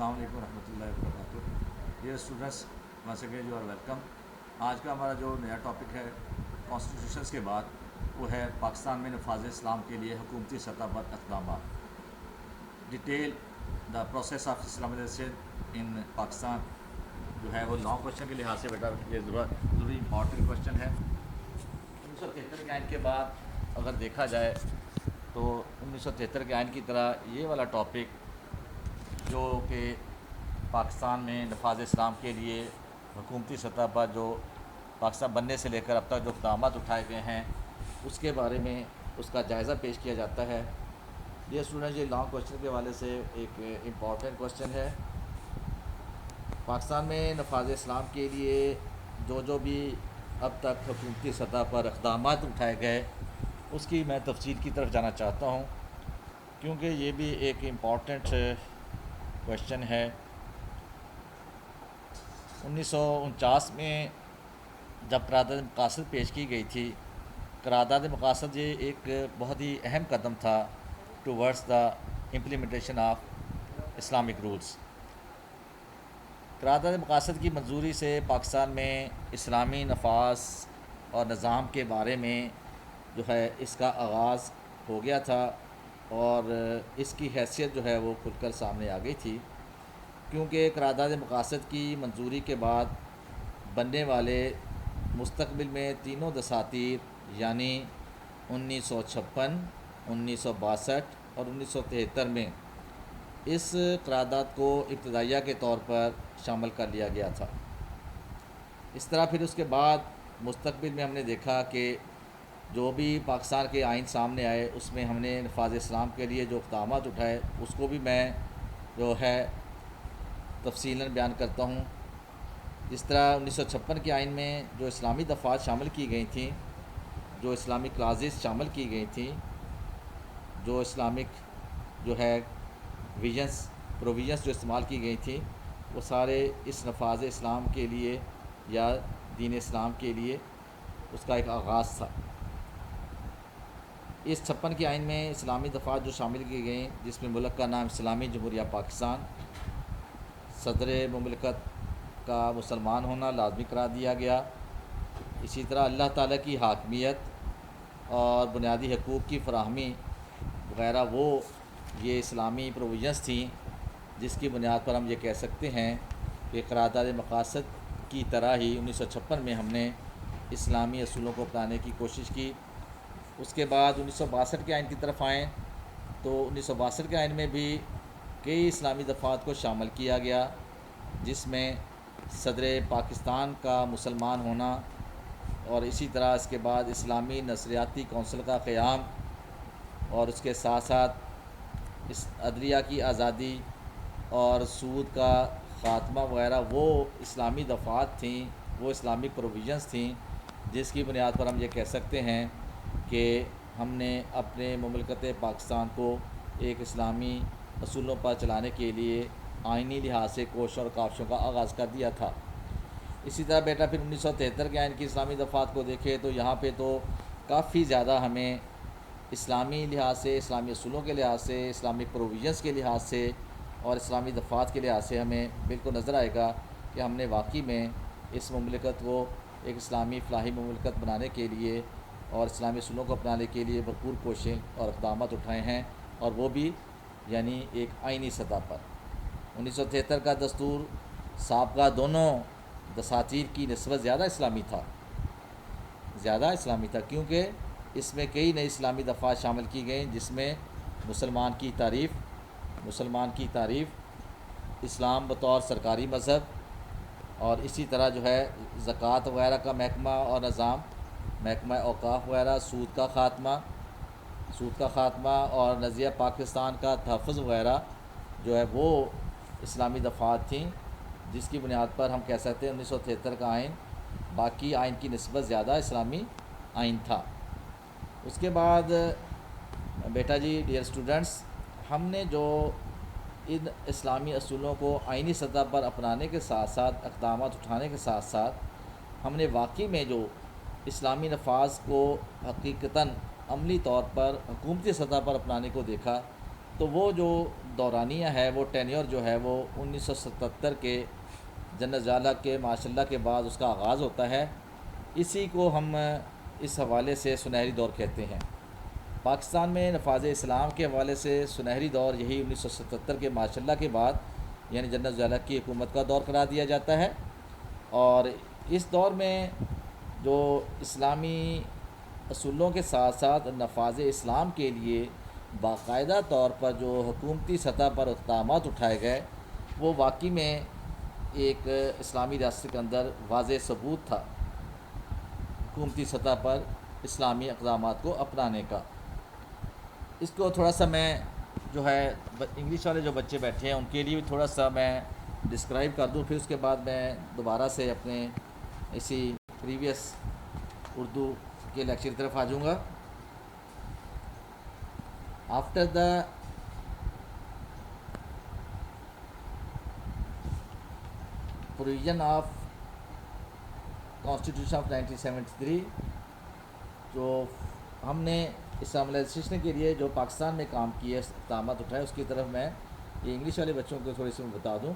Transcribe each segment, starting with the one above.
السلام علیکم ورحمۃ اللہ وبرکاتہ. Dear students, once again you are welcome. آج کا ہمارا جو نیا ٹاپک ہے کانسٹیٹیوشنس کے بعد، وہ ہے پاکستان میں نفاذ اسلام کے لیے حکومتی سطح پر اقدامات. Detail the process of Islamization in Pakistan جو ہے وہ لانگ کوشچن کے لحاظ سے بیٹا یہ ضروری امپورٹنٹ کوشچن ہے. 1973 کے آئین کے بعد اگر دیکھا جائے تو 1973 کے آئین کی طرح یہ والا ٹاپک جو کہ پاکستان میں نفاذ اسلام کے لیے حکومتی سطح پر جو پاکستان بننے سے لے کر اب تک جو اقدامات اٹھائے گئے ہیں اس کے بارے میں اس کا جائزہ پیش کیا جاتا ہے. یہ اسٹوڈنٹ یہ لانگ کوشچن کے حوالے سے ایک امپورٹنٹ کوشچن ہے. پاکستان میں نفاذ اسلام کے لیے جو بھی اب تک حکومتی سطح پر اقدامات اٹھائے گئے اس کی میں تفصیل کی طرف جانا چاہتا ہوں، کیونکہ یہ بھی ایک امپورٹنٹ کوشچن ہے. 1949 میں جب قرارداد مقاصد پیش کی گئی تھی، قرارداد مقاصد یہ ایک بہت ہی اہم قدم تھا towards the implementation of Islamic rules. قرارداد مقاصد کی منظوری سے پاکستان میں اسلامی نفاذ اور نظام کے بارے میں جو ہے اس کا آغاز ہو گیا تھا، اور اس کی حیثیت جو ہے وہ کھل کر سامنے آ گئی تھی، کیونکہ قرارداد مقاصد کی منظوری کے بعد بننے والے مستقبل میں تینوں دساتیر یعنی 1956، 1962 اور 1973 میں اس قرارداد کو ابتدائیہ کے طور پر شامل کر لیا گیا تھا. اس طرح پھر اس کے بعد مستقبل میں ہم نے دیکھا کہ جو بھی پاکستان کے آئین سامنے آئے اس میں ہم نے نفاذ اسلام کے لیے جو اقدامات اٹھائے اس کو بھی میں جو ہے تفصیلاً بیان کرتا ہوں. جس طرح 1956 کے آئین میں جو اسلامی دفعات شامل کی گئی تھیں، جو اسلامک کلازز شامل کی گئی تھیں، جو اسلامک جو ہے پروویژنس جو استعمال کی گئی تھیں، وہ سارے اس نفاذ اسلام کے لیے یا دین اسلام کے لیے اس کا ایک آغاز تھا. اس 56 کے آئین میں اسلامی دفعات جو شامل کی گئیں، جس میں ملک کا نام اسلامی جمہوریہ پاکستان، صدر مملکت کا مسلمان ہونا لازمی قرار دیا گیا، اسی طرح اللہ تعالیٰ کی حاکمیت اور بنیادی حقوق کی فراہمی وغیرہ وہ یہ اسلامی پروویژنس تھیں جس کی بنیاد پر ہم یہ کہہ سکتے ہیں کہ قرارداد مقاصد کی طرح ہی 1956 میں ہم نے اسلامی اصولوں کو اپنانے کی کوشش کی. اس کے بعد 1962 کے آئین کی طرف آئیں تو 1962 کے آئین میں بھی کئی اسلامی دفعات کو شامل کیا گیا، جس میں صدر پاکستان کا مسلمان ہونا اور اسی طرح اس کے بعد اسلامی نظریاتی کونسل کا قیام، اور اس کے ساتھ ساتھ اس عدلیہ کی آزادی اور سود کا خاتمہ وغیرہ وہ اسلامی دفعات تھیں، وہ اسلامک پروویژنس تھیں جس کی بنیاد پر ہم یہ کہہ سکتے ہیں کہ ہم نے اپنے مملکت پاکستان کو ایک اسلامی اصولوں پر چلانے کے لیے آئینی لحاظ سے کوششوں اور کاوشوں کا آغاز کر دیا تھا. اسی طرح بیٹا پھر 1973 کے آئین کی اسلامی دفعات کو دیکھے تو یہاں پہ تو کافی زیادہ ہمیں اسلامی لحاظ سے، اسلامی اصولوں کے لحاظ سے، اسلامک پروویژنس کے لحاظ سے اور اسلامی دفعات کے لحاظ سے ہمیں بالکل نظر آئے گا کہ ہم نے واقعی میں اس مملکت کو ایک اسلامی فلاحی مملکت بنانے کے لیے اور اسلامی اصولوں کو اپنانے کے لیے بھرپور کوششیں اور اقدامات اٹھائے ہیں، اور وہ بھی یعنی ایک آئینی سطح پر. 1973 کا دستور سابقہ دونوں دساتیر کی نسبت زیادہ اسلامی تھا، کیونکہ اس میں کئی نئی اسلامی دفعات شامل کی گئیں، جس میں مسلمان کی تعریف، اسلام بطور سرکاری مذہب، اور اسی طرح جو ہے زکوٰۃ وغیرہ کا محکمہ اور نظام، محکمہ اوقاف وغیرہ، سود کا خاتمہ اور نظریہ پاکستان کا تحفظ وغیرہ جو ہے وہ اسلامی دفعات تھیں، جس کی بنیاد پر ہم کہہ سکتے ہیں 1973 کا آئین باقی آئین کی نسبت زیادہ اسلامی آئین تھا. اس کے بعد بیٹا جی ڈیئر اسٹوڈنٹس، ہم نے جو ان اسلامی اصولوں کو آئینی سطح پر اپنانے کے ساتھ ساتھ اقدامات اٹھانے کے ساتھ ساتھ ہم نے واقعی میں جو اسلامی نفاذ کو حقیقتاً عملی طور پر حکومتی سطح پر اپنانے کو دیکھا، تو وہ جو دورانیہ ہے وہ ٹینیور جو ہے وہ 1977 کے جنرل ضیاء اللہ کے ماشاءاللہ کے بعد اس کا آغاز ہوتا ہے. اسی کو ہم اس حوالے سے سنہری دور کہتے ہیں. پاکستان میں نفاذ اسلام کے حوالے سے سنہری دور یہی 1977 کے ماشاءاللہ کے بعد یعنی جنرل ضیاء اللہ کی حکومت کا دور قرار دیا جاتا ہے. اور اس دور میں جو اسلامی اصولوں کے ساتھ ساتھ نفاذ اسلام کے لیے باقاعدہ طور پر جو حکومتی سطح پر اقدامات اٹھائے گئے وہ واقعی میں ایک اسلامی ریاست کے اندر واضح ثبوت تھا حکومتی سطح پر اسلامی اقدامات کو اپنانے کا. اس کو تھوڑا سا میں جو ہے انگلش والے جو بچے بیٹھے ہیں ان کے لیے بھی تھوڑا سا میں ڈسکرائب کر دوں, پھر اس کے بعد میں دوبارہ سے اپنے اسی پریویس اردو کے لیکچر کی طرف آ جاؤں گا. After the provision of constitution of 1973 جو ہم نے اسلامائزیشن کے لیے جو پاکستان میں کام کیے اقدامات اٹھائے اس کی طرف میں یہ انگلش والے بچوں کو تھوڑی سی میں بتا دوں.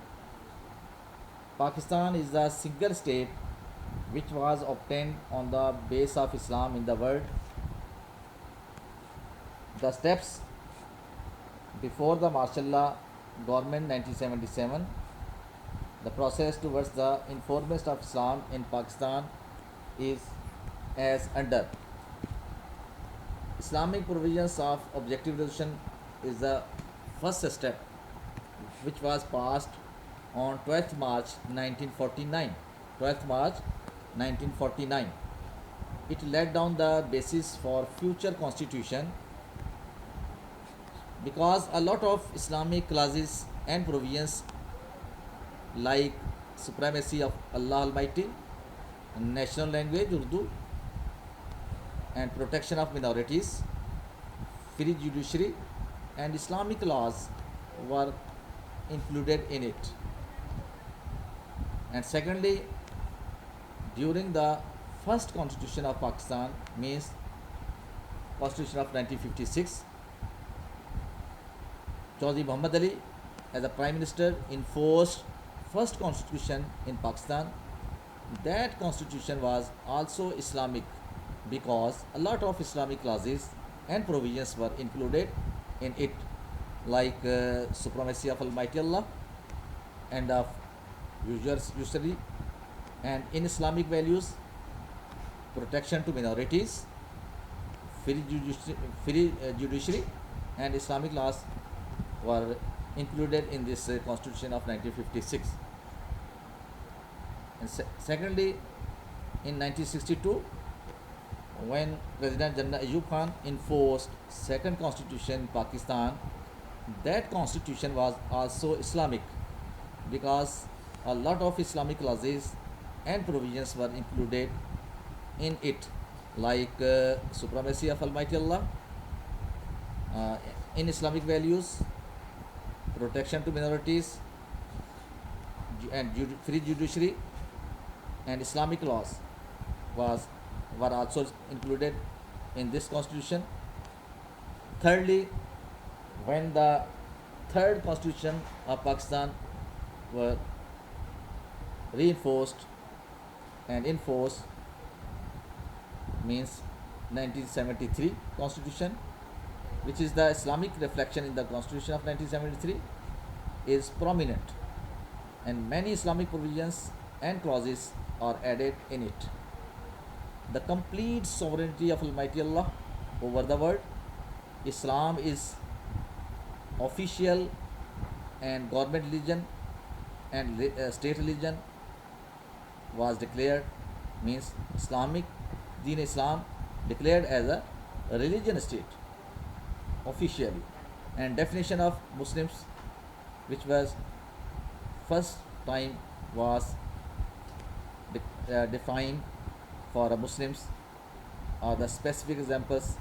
Pakistan is the single state which was obtained on the base of Islam in the world. The steps before the martial law government 1977, the process towards the enforcement of Islam in Pakistan is as under. Islamic provisions of objective resolution is the first step which was passed on 12th March 1949. 12th March 1949. It laid down the basis for future constitution because a lot of Islamic clauses and provisions like supremacy of Allah Almighty, national language Urdu, and protection of minorities, free judiciary and Islamic laws were included in it. And secondly, during the first constitution of Pakistan, means constitution of 1956, Chaudhry Muhammad Ali as a prime minister enforced first constitution in Pakistan. That constitution was also Islamic because a lot of Islamic clauses and provisions were included in it, like supremacy of Almighty Allah and of usury, and in Islamic values, protection to minorities, free judiciary and Islamic laws were included in this constitution of 1956. And secondly, in 1962, when President General Ayub Khan enforced second constitution in Pakistan, that constitution was also Islamic because a lot of Islamic clauses and provisions were included in it, like supremacy of Almighty Allah, in Islamic values, protection to minorities, and free judiciary and Islamic laws were also included in this constitution. Thirdly, when the third constitution of Pakistan were reinforced and enforced, means 1973 constitution, which is the Islamic reflection in the constitution of 1973, is prominent, and many Islamic provisions and clauses are added in it. The complete sovereignty of Almighty Allah over the world. Islam is official and government religion, and state religion was declared, means Islamic Deen Islam declared as a religion state officially. And definition of Muslims, which was first time was defined for Muslims, are the specific examples.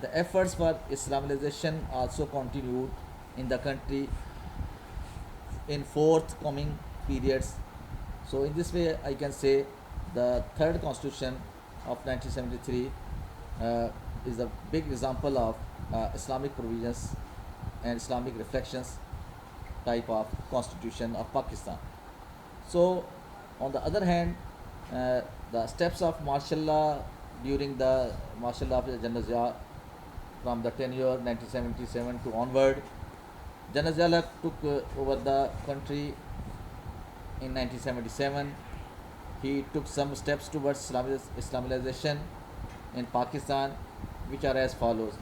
The efforts for Islamization also continued in the country in forthcoming periods. So in this way I can say the third constitution of 1973 is a big example of Islamic provisions and Islamic reflections type of constitution of Pakistan. So, on the other hand, the steps of martial law during the martial law of General Zia from the tenure 1977 to onward, General Zia took over the country in 1977. He took some steps towards Islamization in Pakistan, which are as follows.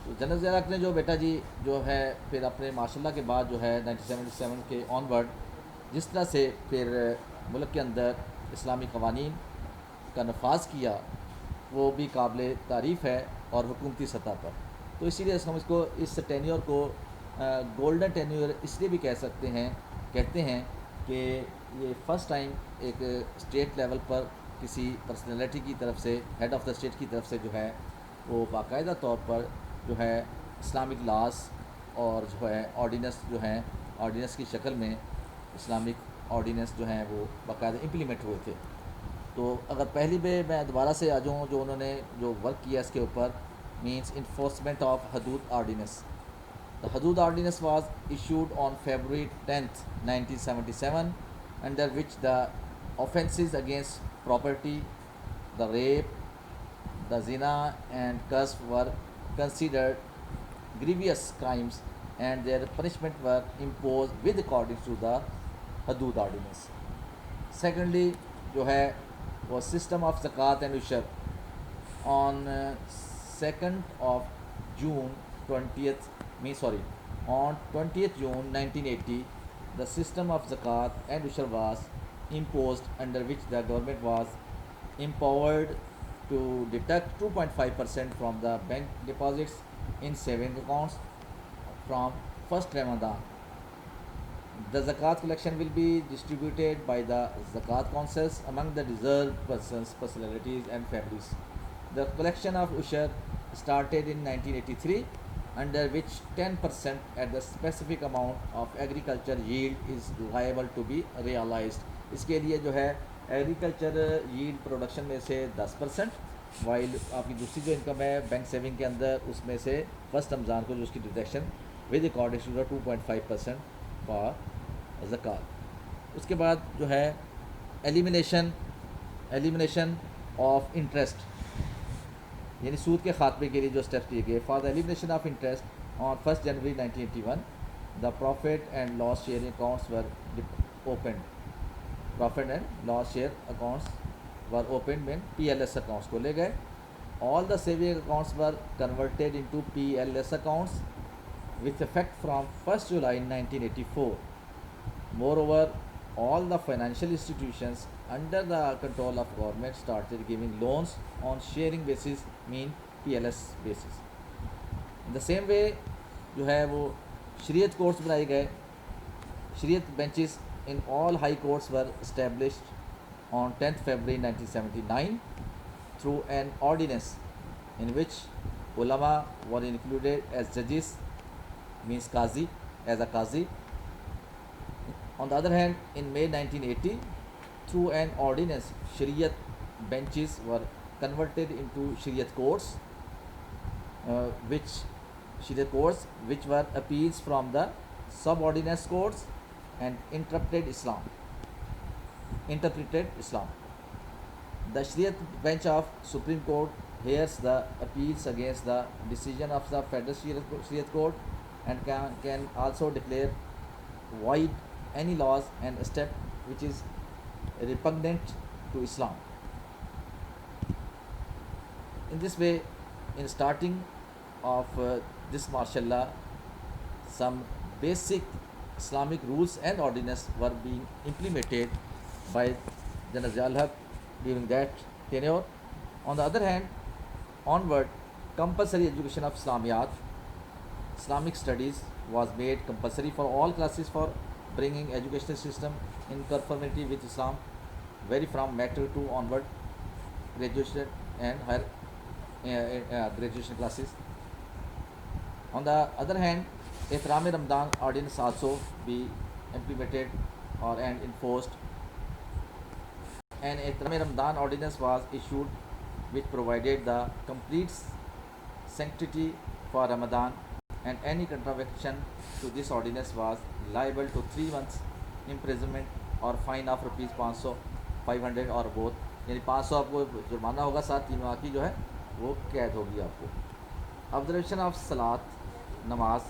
تو general Zia الحق نے جو بیٹا جی جو ہے پھر اپنے ماشاء اللہ کے بعد جو ہے 1977 کے آنورڈ جس طرح سے پھر ملک کے اندر اسلامی قوانین کا نفاذ کیا وہ بھی قابل تعریف ہے اور حکومتی سطح پر. تو اسی لیے ہم اس کو اس ٹینیور کو گولڈن ٹینیور اس لیے بھی کہتے ہیں کہ یہ فرسٹ ٹائم ایک اسٹیٹ لیول پر کسی پرسنالٹی کی طرف سے ہیڈ آف دا اسٹیٹ کی طرف سے جو ہے وہ باقاعدہ طور پر جو ہے اسلامک لاز اور جو ہے آرڈیننس جو ہیں آرڈیننس کی شکل میں اسلامک آرڈیننس جو ہیں وہ باقاعدہ امپلیمنٹ ہوئے تھے. تو اگر پہلی بے میں دوبارہ سے آ جاؤں جو انہوں نے جو ورک کیا اس کے اوپر مینس انفورسمنٹ آف حدود ordinance. The Hudud Ordinance was issued on February 10th, 1977, under which the offences against property, the rape, the zina and curse were considered grievous crimes and their punishment were imposed with according to the Hudud Ordinance. Secondly, جو ہے وہ system of zakat and ushur on 2nd of June 20th on 20th June 1980, the system of zakat and ushur was imposed, under which the government was empowered to deduct 2.5% from the bank deposits in saving accounts from first Ramadan. The zakat collection will be distributed by the zakat councils among the deserved persons, personalities and families. The collection of ushur started in 1983, under which 10% at the specific amount of agriculture yield is liable to be realized. اس کے لیے جو ہے agriculture yield production میں سے 10%، while آپ کی دوسری جو انکم ہے بینک سیونگ کے اندر اس میں سے فرسٹ رمضان کو جو اس کی deduction with according to 2.5% for زکوٰۃ. اس کے بعد جو ہے ایلیمینیشن آف انٹرسٹ یعنی سود کے خاتمے کے لیے جو اسٹیپس لیے گئے. For the elimination of interest on 1 January 1981 the profit and loss sharing accounts were opened. Profit and loss share accounts were opened مین PLS اکاؤنٹس کو لے گئے. All the saving accounts were converted into PLS accounts with effect from 1st July 1984. Moreover, all the financial institutions under the control of government started giving loans on sharing basis, mean PLS basis. In the same way جو ہے وہ شریعت courts بنائے گئے. شریعت benches in all high courts were established on 10th February 1979 through an ordinance in which ulama were included as judges, means qazi, as a qazi. On the other hand, in May 1980, through an ordinance, Shariat benches were converted into Shariat courts, which were appeals from the subordinate courts and interpreted Islam. The Shariat bench of Supreme Court hears the appeals against the decision of the Federal Shariat Court and can also declare void any laws and step which is repugnant to Islam. In this way, in starting of this martial law, some basic Islamic rules and ordinance were being implemented by General Zia al-Haq during that tenure. On the other hand, onward, compulsory education of Islamiyat, Islamic studies was made compulsory for all classes for bringing educational system in conformity with Islam, vary from matric to onward graduation and higher graduation classes. On the other hand, Ihtiram Ramadan ordinance also be implemented and enforced. An Ihtiram Ramadan ordinance was issued which provided the complete sanctity for Ramadan and any contravention to this ordinance was liable to 3 months imprisonment or fine of rupees 500 500 or both, یعنی 500 آپ کو جرمانہ ہوگا، ساتھ 3 ماہ کی جو ہے وہ قید ہوگی آپ کو. آبزرویشن آف صلاۃ نماز.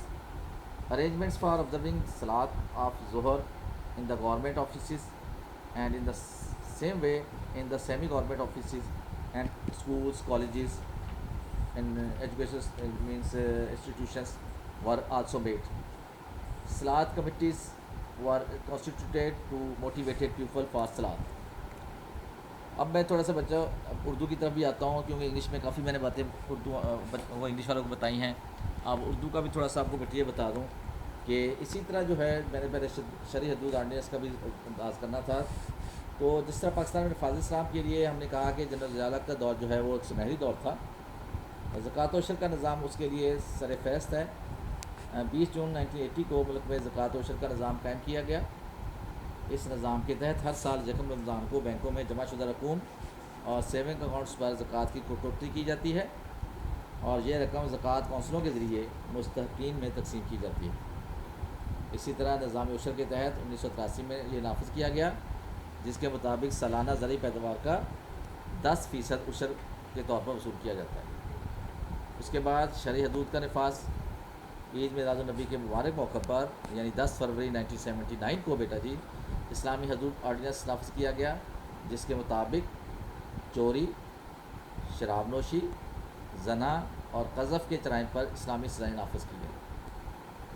ارینجمنٹس فار آبزرونگ صلاۃ آف ظہر in the government offices and in the same way in the semi government offices and schools colleges and education means institutions were also made. Salat committees were constituted to motivate people for Salat. اب میں تھوڑا سا بچہ اردو کی طرف بھی آتا ہوں، کیونکہ انگلش میں کافی میں نے باتیں اردو وہ انگلش والوں کو بتائی ہیں. اب اردو کا بھی تھوڑا سا آپ کو گٹھیے بتا دوں کہ اسی طرح جو ہے میں نے پہلے شرعی حدود آرڈیننس کا بھی انداز کرنا تھا. تو جس طرح پاکستان میں نفاذ اسلام کے لیے ہم نے کہا کہ جنرل ضیاء کا دور جو ہے وہ ایک سنہری دور تھا، زکوٰۃ و عشر کا نظام اس کے لیے سر فہرست ہے. 20 جون 1980 کو ملک میں زکوٰۃ و عشر کا نظام قائم کیا گیا. اس نظام کے تحت ہر سال یکم رمضان کو بینکوں میں جمع شدہ رقوم اور سیونگ اکاؤنٹس پر زکوٰۃ کی کٹوتی کی جاتی ہے، اور یہ رقم زکوٰۃ کونسلوں کے ذریعے مستحقین میں تقسیم کی جاتی ہے. اسی طرح نظام عشر کے تحت 1983 میں یہ نافذ کیا گیا، جس کے مطابق سالانہ زرعی پیداوار کا 10% عشر کے طور پر وصول کیا جاتا ہے. اس کے بعد شرعی حدود کا نفاذ. عید میلاد النبی کے مبارک موقع پر یعنی 10 فروری 1979 کو بیٹا جی اسلامی حدود آرڈیننس نافذ کیا گیا، جس کے مطابق چوری، شراب نوشی، زنا اور قذف کے جرائم پر اسلامی سزائیں نافذ کی گئی.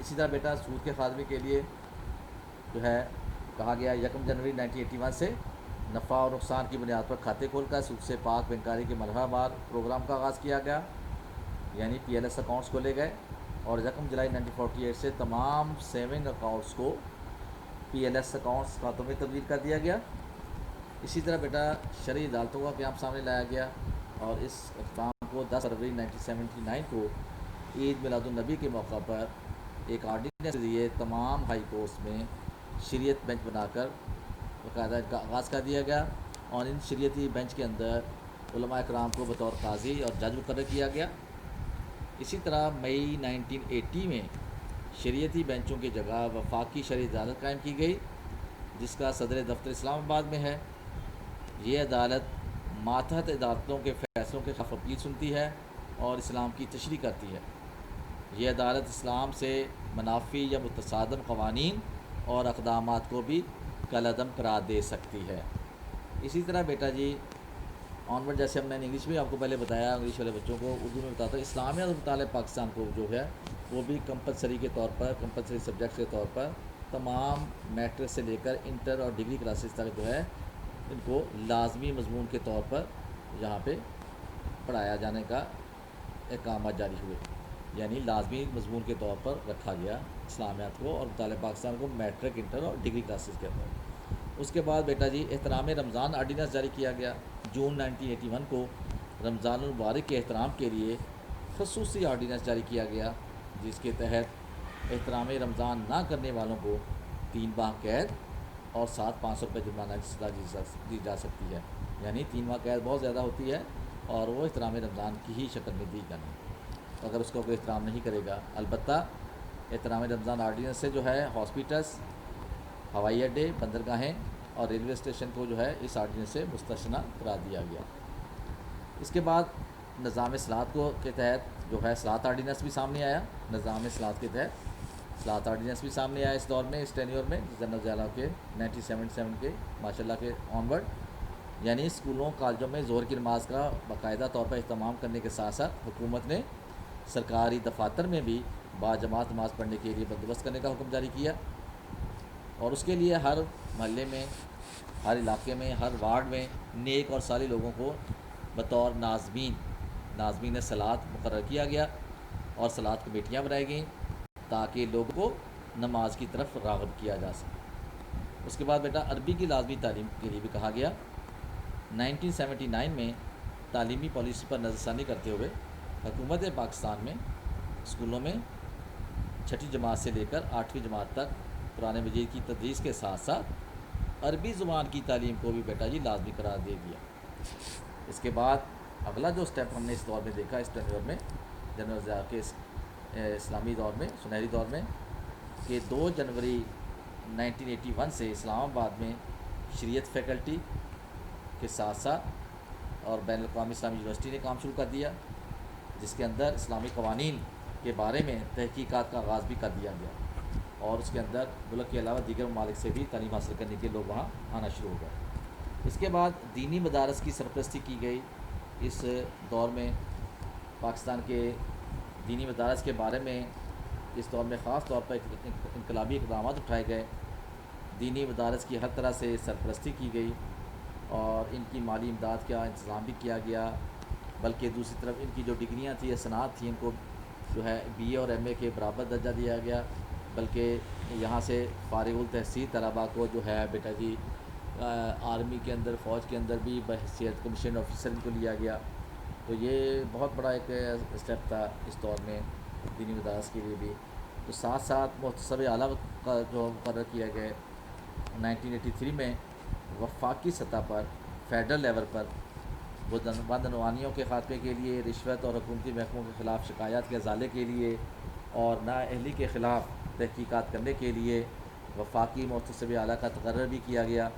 اسی طرح بیٹا سود کے خاتمے کے لیے جو ہے کہا گیا 1 جنوری 1981 سے نفع اور نقصان کی بنیاد پر کھاتے کھول کر سود سے پاک بینکاری کے مرحلہ وار پروگرام کا آغاز کیا گیا، یعنی PLS اکاؤنٹس کھولے گئے، اور 1 جولائی 1948 سے تمام سیونگ اکاؤنٹس کو PLS اکاؤنٹس کھاتوں میں تبدیل کر دیا گیا. اسی طرح بیٹا شرعی عدالتوں کا قیام سامنے لایا گیا، اور اس اقدام کو 10 فروری 1979 کو عید میلاد النبی کے موقع پر ایک آرڈیننس کے ذریعے تمام ہائی کورٹس میں شریعت بینچ بنا کر باقاعدہ کا آغاز کر دیا گیا، اور ان شریعتی بینچ کے اندر علماء اکرام کو بطور قاضی اور جج مقرر کیا گیا. اسی طرح مئی 1980 میں شریعتی بینچوں کی جگہ وفاقی شرعی عدالت قائم کی گئی، جس کا صدر دفتر اسلام آباد میں ہے. یہ عدالت ماتحت عدالتوں کے فیصلوں کے خلاف اپیل سنتی ہے اور اسلام کی تشریح کرتی ہے. یہ عدالت اسلام سے منافی یا متصادم قوانین اور اقدامات کو بھی کالعدم قرار دے سکتی ہے. اسی طرح بیٹا جی آنورڈ، جیسے ہم نے انگلش میں آپ کو پہلے بتایا، انگلش والے بچوں کو اردو میں بتاتا ہوں، اسلامیہ اور مطالعہ پاکستان کو جو ہے وہ بھی کمپلسری کے طور پر، کمپلسری سبجیکٹس کے طور پر تمام میٹرک سے لے کر انٹر اور ڈگری کلاسز تک جو ہے ان کو لازمی مضمون کے طور پر یہاں پہ پڑھایا جانے کا احکامات جاری ہوئے، یعنی لازمی مضمون کے طور پر رکھا گیا اسلامیات کو اور مطالعہ پاکستان کو میٹرک، انٹر اور ڈگری کلاسز کے اندر. اس کے بعد بیٹا جی احترام رمضان آرڈیننس جاری کیا گیا. جون 1981 کو رمضان المبارک کے احترام کے لیے خصوصی آرڈیننس جاری کیا گیا، جس کے تحت احترام رمضان نہ کرنے والوں کو 3 ماہ قید اور 500 روپے جرمانہ کی سزا دی جا سکتی ہے. یعنی 3 ماہ قید بہت زیادہ ہوتی ہے، اور وہ احترام رمضان کی ہی شکل میں دی جانی اگر اس کو کوئی احترام نہیں کرے گا. البتہ احترام رمضان آرڈیننس سے جو ہے ہاسپٹلس، ہوائی اڈے، بندرگاہیں اور ریلوے اسٹیشن کو جو ہے اس آرڈیننس سے مستثنی قرار دیا گیا. اس کے بعد نظام صلاۃ کو کے تحت جو ہے صلاۃ آرڈیننس بھی سامنے آیا. نظام صلاۃ کے تحت صلاۃ آرڈیننس بھی سامنے آیا اس دور میں، اس ٹینیور میں جنرل ضیاء کے 1977 کے ماشاءاللہ کے آنورڈ. یعنی اسکولوں کالجوں میں ظہر کی نماز کا باقاعدہ طور پر اہتمام کرنے کے ساتھ ساتھ حکومت نے سرکاری دفاتر میں بھی باجماعت نماز پڑھنے کے لیے بندوبست کرنے کا حکم جاری کیا، اور اس کے لیے ہر محلے میں، ہر علاقے میں، ہر وارڈ میں نیک اور صالح لوگوں کو بطور ناظمین صلاۃ مقرر کیا گیا، اور صلاۃ کمیٹیاں بنائی گئیں تاکہ لوگوں کو نماز کی طرف راغب کیا جا سکے. اس کے بعد بیٹا عربی کی لازمی تعلیم کے لیے بھی کہا گیا. 1979 میں تعلیمی پالیسی پر نظر ثانی کرتے ہوئے حکومت پاکستان میں اسکولوں میں 6ٹھی جماعت سے لے کر 8ویں جماعت تک قرآن مجید کی تدریس کے ساتھ ساتھ عربی زبان کی تعلیم کو بھی بیٹا جی لازمی قرار دے دیا. اس کے بعد اگلا جو سٹیپ ہم نے اس دور میں دیکھا، اس ٹینیور میں جنرل ضیاء کے اسلامی دور میں، سنہری دور میں، کہ 2 جنوری 1981 سے اسلام آباد میں شریعت فیکلٹی کے ساتھ ساتھ اور بین الاقوامی اسلامی یونیورسٹی نے کام شروع کر دیا، جس کے اندر اسلامی قوانین کے بارے میں تحقیقات کا آغاز بھی کر دیا گیا، اور اس کے اندر ملک کے علاوہ دیگر ممالک سے بھی تعلیم حاصل کرنے کے لوگ وہاں آنا شروع ہو گئے۔ اس کے بعد دینی مدارس کی سرپرستی کی گئی۔ اس دور میں پاکستان کے دینی مدارس کے بارے میں اس دور میں خاص طور پر انقلابی اقدامات اٹھائے گئے۔ دینی مدارس کی ہر طرح سے سرپرستی کی گئی اور ان کی مالی امداد کا انتظام بھی کیا گیا، بلکہ دوسری طرف ان کی جو ڈگریاں تھیں یا صنعت تھیں ان کو جو ہے بی اے اور ایم اے کے برابر درجہ دیا گیا، بلکہ یہاں سے فارغ التحصیل طلباء کو جو ہے بیٹا جی آرمی کے اندر، فوج کے اندر بھی بحیثیت کمیشن آفیسر کو لیا گیا۔ تو یہ بہت بڑا ایک اسٹیپ تھا اس دور میں دینی مدارس کے لیے بھی۔ تو ساتھ ساتھ محتسب اعلیٰ کا جو مقرر کیا گئے 1983 میں وفاقی سطح پر، فیڈرل لیول پر بدعنوانیوں کے خاتمے کے لیے، رشوت اور حکومتی محکموں کے خلاف شکایات کے ازالے کے لیے اور نااہلی کے خلاف تحقیقات کرنے کے لیے وفاقی محتسب اعلیٰ کا تقرر بھی کیا گیا۔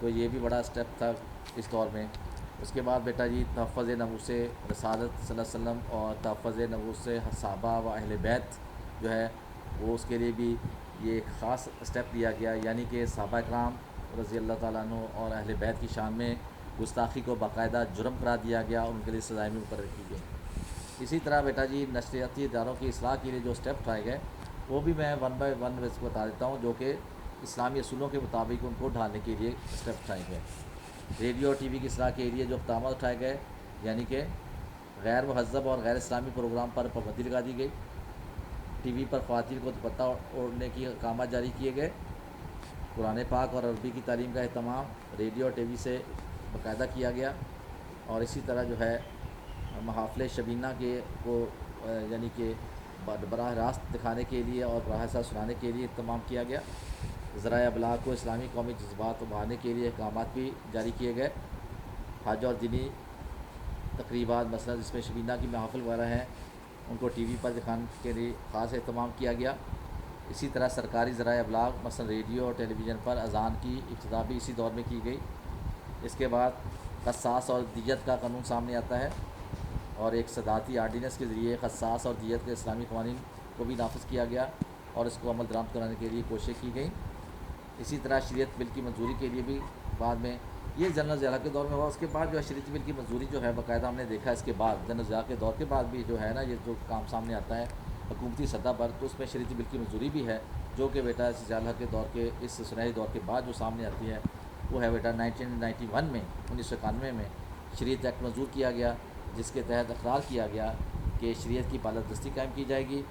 تو یہ بھی بڑا اسٹیپ تھا اس دور میں۔ اس کے بعد بیٹا جی تحفظ ناموس رسالت صلی اللہ علیہ وسلم اور تحفظ ناموس صحابہ و اہل بیت جو ہے وہ اس کے لیے بھی یہ ایک خاص اسٹیپ لیا گیا، یعنی کہ صحابہ اکرام رضی اللہ تعالیٰ عنہ اور اہل بیت کی شان میں گستاخی کو باقاعدہ جرم قرار دیا گیا اور ان کے لیے سزائیں بھی مقرر کی گئی۔ اسی طرح بیٹا جی نشریاتی اداروں کی اصلاح کے لیے جو اسٹیپ اٹھائے گئے وہ بھی میں 1 بائی 1 بتا دیتا ہوں، جو کہ اسلامی اصولوں کے مطابق ان کو ڈھالنے کے لیے اسٹیپ اٹھائے گئے۔ ریڈیو اور ٹی وی کی اصلاح کے لیے جو اقدامات اٹھائے گئے، یعنی کہ غیر مہذب اور غیر اسلامی پروگرام پر پابندی لگا دی گئی، ٹی وی پر خواتین کو دوپٹہ اوڑھنے کی احکامات جاری کیے گئے، قرآن پاک اور عربی کی تعلیم کا اہتمام ریڈیو اور ٹی وی سے باقاعدہ کیا گیا، اور اسی طرح جو ہے محافل شبینہ کے کو یعنی کہ براہ راست دکھانے کے لیے اور براہ راست سنانے کے لیے اہتمام کیا گیا۔ ذرائع ابلاغ کو اسلامی قومی جذبات ابھارنے کے لیے احکامات بھی جاری کیے گئے۔ حج اور دینی تقریبات مثلا جس میں شبینہ کی محافل وغیرہ ہیں ان کو ٹی وی پر دکھانے کے لیے خاص اہتمام کیا گیا۔ اسی طرح سرکاری ذرائع ابلاغ مثلا ریڈیو اور ٹیلی ویژن پر اذان کی ابتدا بھی اسی دور میں کی گئی۔ اس کے بعد قصاص اور دیت کا قانون سامنے آتا ہے، اور ایک صدارتی آرڈیننس کے ذریعے قصاص اور دیت کے اسلامی قوانین کو بھی نافذ کیا گیا اور اس کو عمل درآمد کرانے کے لیے کوششیں کی گئیں۔ اسی طرح شریعت بل کی منظوری کے لیے بھی بعد میں یہ جنرل ضیاء کے دور میں ہوا، اس کے بعد جو ہے شریعت بل کی منظوری جو ہے باقاعدہ ہم نے دیکھا اس کے بعد جنرل ضیاء کے دور کے بعد بھی جو ہے نا یہ جو کام سامنے آتا ہے حکومتی سطح پر، تو اس میں شریعت بل کی منظوری بھی ہے، جو کہ بیٹا ضیاء الحق کے دور کے اس سنہری دور کے بعد جو سامنے آتی ہے وہ ہے بیٹا 1991 میں 1991 میں شریعت ایکٹ منظور کیا گیا، جس کے تحت اقرار کیا گیا کہ شریعت کی بالادستی قائم کی جائے گی،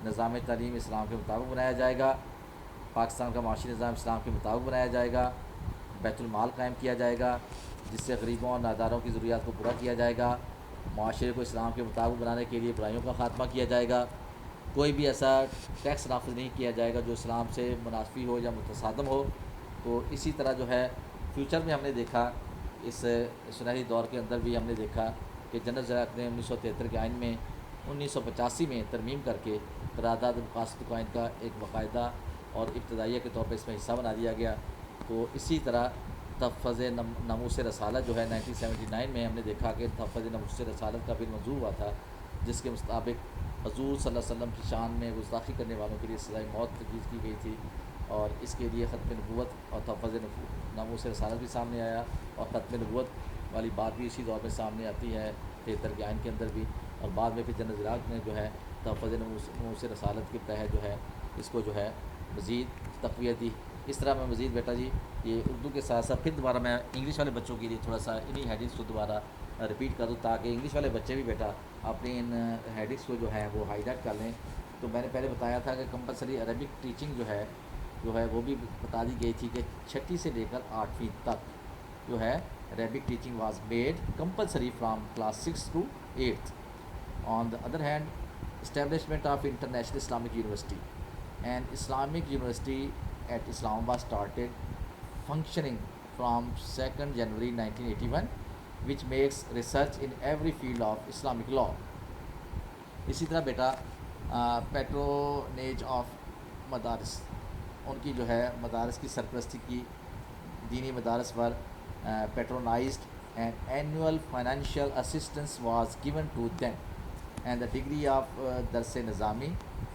نظام تعلیم اسلام کے مطابق بنایا جائے گا، پاکستان کا معاشی نظام اسلام کے مطابق بنایا جائے گا، بیت المال قائم کیا جائے گا جس سے غریبوں اور ناداروں کی ضروریات کو پورا کیا جائے گا، معاشرے کو اسلام کے مطابق بنانے کے لیے برائیوں کا خاتمہ کیا جائے گا، کوئی بھی ایسا ٹیکس نافذ نہیں کیا جائے گا جو اسلام سے منافی ہو یا متصادم ہو۔ تو اسی طرح جو ہے فیوچر میں ہم نے دیکھا اس سنہری دور کے اندر بھی ہم نے دیکھا کہ جنرل ضیاء نے 1973 کے آئین میں 1985 میں ترمیم کر کے قرارداد مقاصد قوائن کا ایک باقاعدہ اور ابتدائیہ کے طور پر اس میں حصہ بنا دیا گیا۔ تو اسی طرح تحفظ ناموس رسالت جو ہے 1979 میں ہم نے دیکھا کہ تحفظ ناموس رسالت کا بل منظور ہوا تھا، جس کے مطابق حضور صلی اللہ علیہ وسلم کی شان میں گستاخی کرنے والوں کے لیے سزائے موت تجویز کی گئی تھی، اور اس کے لیے ختم نبوت اور تحفظ ناموس رسالت بھی سامنے آیا، اور ختم نبوت والی بات بھی اسی دور میں سامنے آتی ہے 73 کے آئین کے اندر بھی، اور بعد میں پھر جنرل ضیاء نے جو ہے تحفظ ناموس رسالت کے تحت جو ہے اس کو جو ہے مزید تقویت دی۔ اس طرح میں مزید بیٹا جی یہ اردو کے ساتھ ساتھ پھر دوبارہ میں انگلش والے بچوں کے لیے تھوڑا سا انہی ہیڈنگس کو دوبارہ رپیٹ کر دوں تاکہ انگلش والے بچے بھی بیٹا اپنی ان ہیڈنگس کو جو ہے وہ ہائی لائٹ کر لیں۔ تو میں نے پہلے بتایا تھا کہ کمپلسری عربک ٹیچنگ جو ہے وہ بھی بتا دی گئی تھی کہ 6 سے لے کر 8ویں تک جو ہے Arabic teaching was made compulsory from class 6 to 8th۔ On the other hand establishment of International Islamic University and Islamic University at Islamabad started functioning from 2nd January 1981 which makes research in every field of Islamic law۔ اسی طرح بیٹا پیٹرونیج of مدارس، ان کی جو ہے مدارس کی سرپرستی کی، دینی مدارس پر patronized and annual financial assistance was given to them and the degree of درس نظامی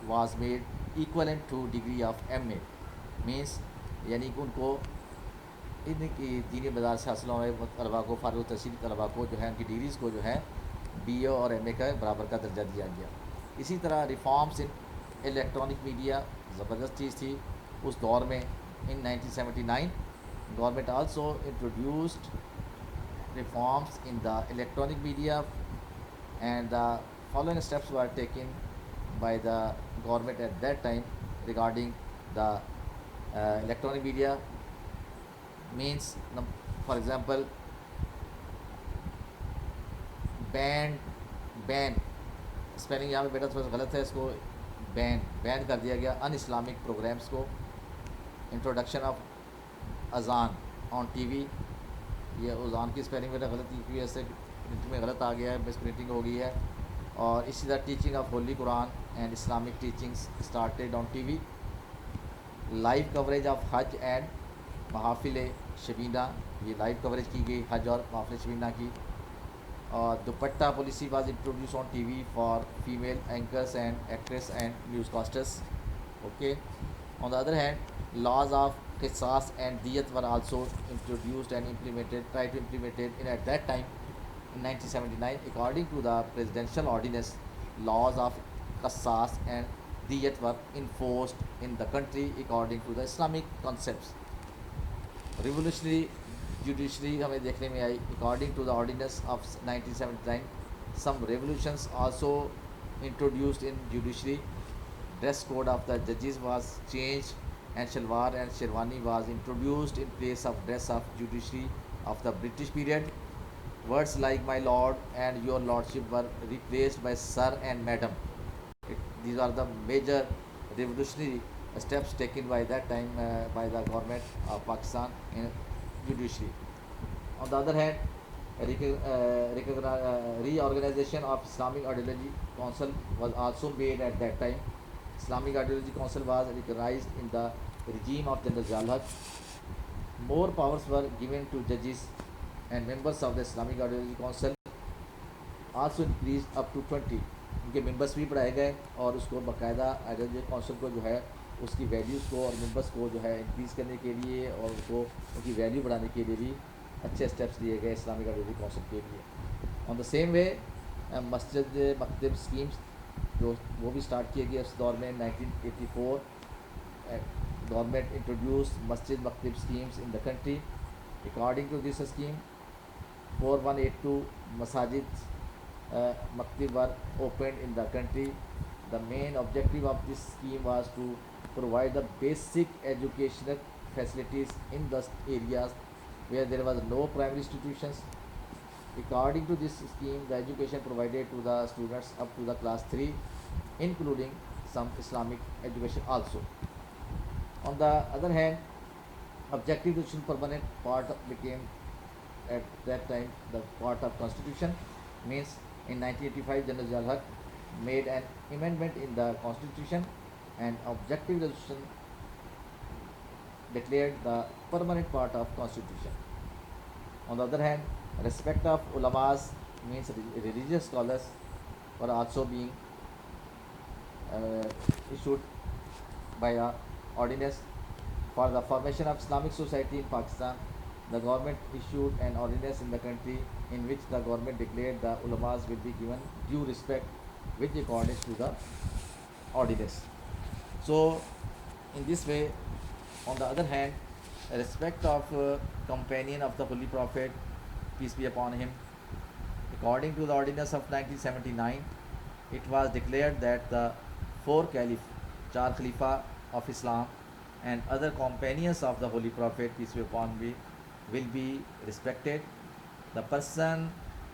was made equivalent to degree of M A, means یعنی کہ ان کو ان کی دینی مدارس حاصل ہونے والے طلباء کو، فارغ التحصیل طلباء کو جو ہے ان کی ڈگریز کو جو ہے بی اے اور ایم اے کا برابر کا درجہ دیا گیا۔ اسی طرح ریفارمس ان الیکٹرانک میڈیا زبردست چیز تھی اس دور میں۔ ان 1979 government also introduced reforms in the electronic media and the following steps were taken by the government at that time regarding the electronic media means, for example, been spelling یہاں پہ بیٹا تھوڑا سا غلط ہے، اس کو بین کر دیا گیا ان اسلامک پروگرامس کو۔ انٹروڈکشن آف اذان آن ٹی وی، یہ اذان کی اسپیلنگ بیٹا غلط کی وجہ سے پرنٹ میں غلط آ گیا ہے، مس پرنٹنگ ہو گئی ہے۔ اور اسی طرح ٹیچنگ آف ہولی قرآن and Islamic teachings started on T V. Live coverage of حج اینڈ محافل شبینہ، یہ لائیو کوریج کی گئی حج اور محافل شبینہ کی۔ اور dupatta policy was introduced on T V for female anchors and actress and newscasters, okay. On the other hand laws of قصاص اینڈ دیت were also introduced and try to implemented at that time in 1979 according to the presidential ordinance. Laws of qisas and diyat were enforced in the country according to the Islamic concepts. Revolutionary judiciary ہمیں دیکھنے میں آئی according to the ordinance of 1979. Some revolutions also introduced in judiciary. Dress code of the judges was changed and shalwar and sherwani was introduced in place of dress of judiciary of the British period. Words like my lord and your lordship were replaced by sir and madam. These are the major revolutionary steps taken by that time by the government of Pakistan in judiciary. On the other hand, reorganization of Islamic Ideology Council was also made at that time. Islamic Ideology Council was recognized in the regime of General Zia-ul-Haq. More powers were given to judges and members of the Islamic Ideology Council also increased up to 20. ان کے members بھی بڑھائے گئے اور اس کو باقاعدہ ideology council کو جو ہے اس کی ویلیوز کو اور ممبرس کو جو ہے انکریز کرنے کے لیے اور ان کو ان کی ویلیو بڑھانے کے لیے بھی اچھے اسٹیپس لیے گئے اسلامک آئیڈیالوجی کونسل کے لیے۔ آن دا سیم وے مسجد مکتب اسکیمس جو وہ بھی اسٹارٹ کیے گئے اس دور میں 1984 گورنمنٹ انٹروڈیوس مسجد مکتب schemes in the country. According to this scheme 4182 masajid maktib were opened in the country. The main objective of this scheme was to provide the basic educational facilities in the areas where there was no primary institutions. According to this scheme, the education provided to the students up to the class 3, including some Islamic education also. On the other hand, objective education permanent part became at that time the part of constitution, means in 1985 General Zia-ul-Haq made an amendment in the constitution and objective education declared the permanent part of constitution. On the other hand, respect of ulamas, means religious scholars, were also being issued by a ordinance for the formation of Islamic society in Pakistan. The government issued an ordinance in the country in which the government declared the ulamas will be given due respect with accordance to the ordinance. So in this way, on the other hand, respect of companion of the Holy Prophet, peace be upon him, according to the ordinance of 1979, it was declared that the four caliph, char khalifa of Islam and other companions of the Holy Prophet, peace be upon him, will be respected. The person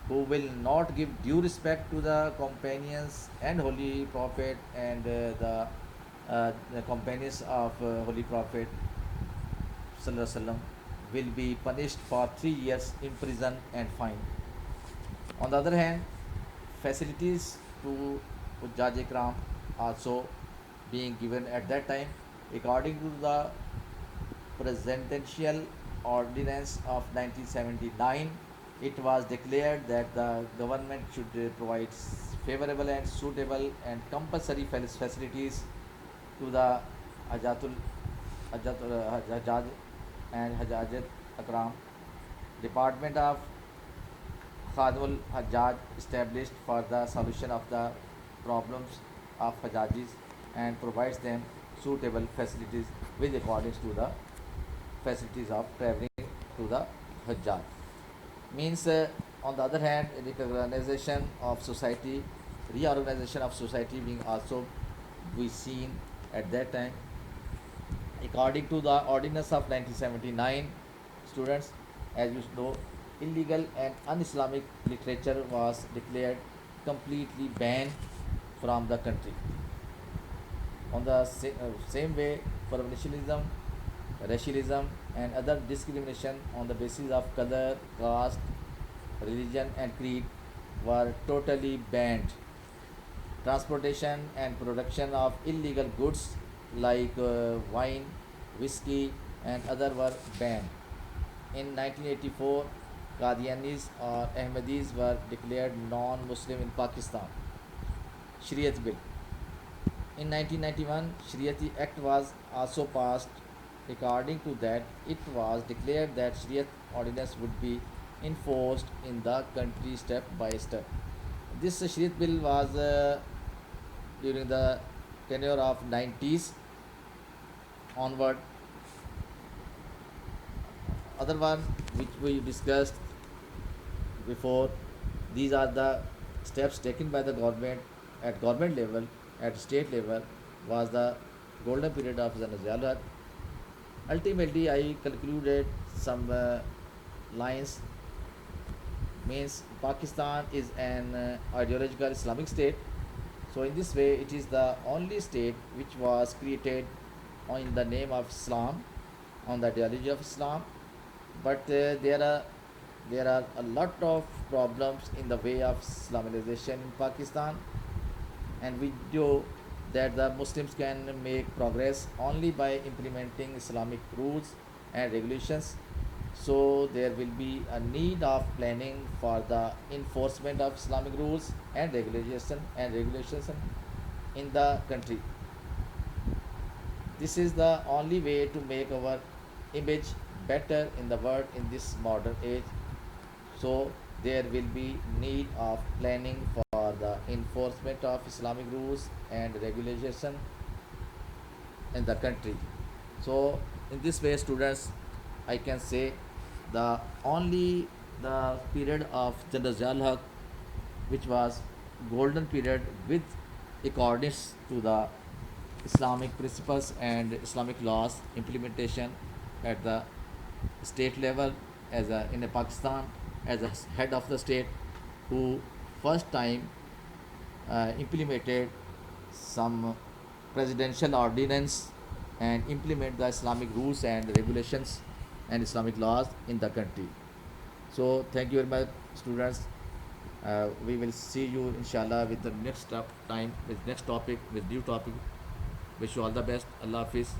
who will not give due respect to the companions and Holy Prophet and the companions of Holy Prophet Sallallahu Alaihi Wasallam will be punished for 3 years in prison and fine. On the other hand, facilities to Hujjaj Ikram also being given at that time. According to the Presidential Ordinance of 1979, it was declared that the government should provide favorable and suitable and compulsory facilities to the Hajatul Hajjaj and Hajjajat Akram. Department of Khadmul Hajjaj established for the solution of the problems of Hajjajis and provides them suitable facilities with according to the facilities of traveling to the Hajjaj. Means, on the other hand, reorganization of society being also be seen at that time. According to the Ordinance of 1979, students, as you know, illegal and un-Islamic literature was declared completely banned from the country. On the same way, provincialism, racialism, and other discrimination on the basis of color, caste, religion, and creed were totally banned. Transportation and production of illegal goods like wine, whiskey, and other were banned. In 1984, Qadianis or Ahmadis were declared non-Muslim in Pakistan. Shariat Bill. In 1991, Shariati Act was also passed. According to that, it was declared that Shariat ordinance would be enforced in the country step by step. This Shariat Bill was during the tenure of 90s onward. Other one which we discussed before, these are the steps taken by the government at government level, at state level, was the golden period of the Nazir. Ultimately, I concluded some lines. Means Pakistan is an ideological Islamic state. So in this way, it is the only state which was created in the name of Islam, on the ideology of Islam. But there are a lot of problems in the way of Islamization in Pakistan, and we know that the Muslims can make progress only by implementing Islamic rules and regulations. So there will be a need of planning for the enforcement of Islamic rules and regulations in the country. This is the only way to make our image better in the world in this modern age. So there will be need of planning for the enforcement of Islamic rules and regulation in the country. So in this way, students, I can say the only the period of General Ziaul Haq, which was golden period with accordance to the Islamic principles and Islamic laws implementation at the state level, in a Pakistan, as a head of the state, who first time implemented some presidential ordinance and implement the Islamic rules and regulations and Islamic laws in the country. So thank you very much, students. We will see you inshallah with the next time, with next topic, with new topic. Wish you all the best. Allah Hafiz.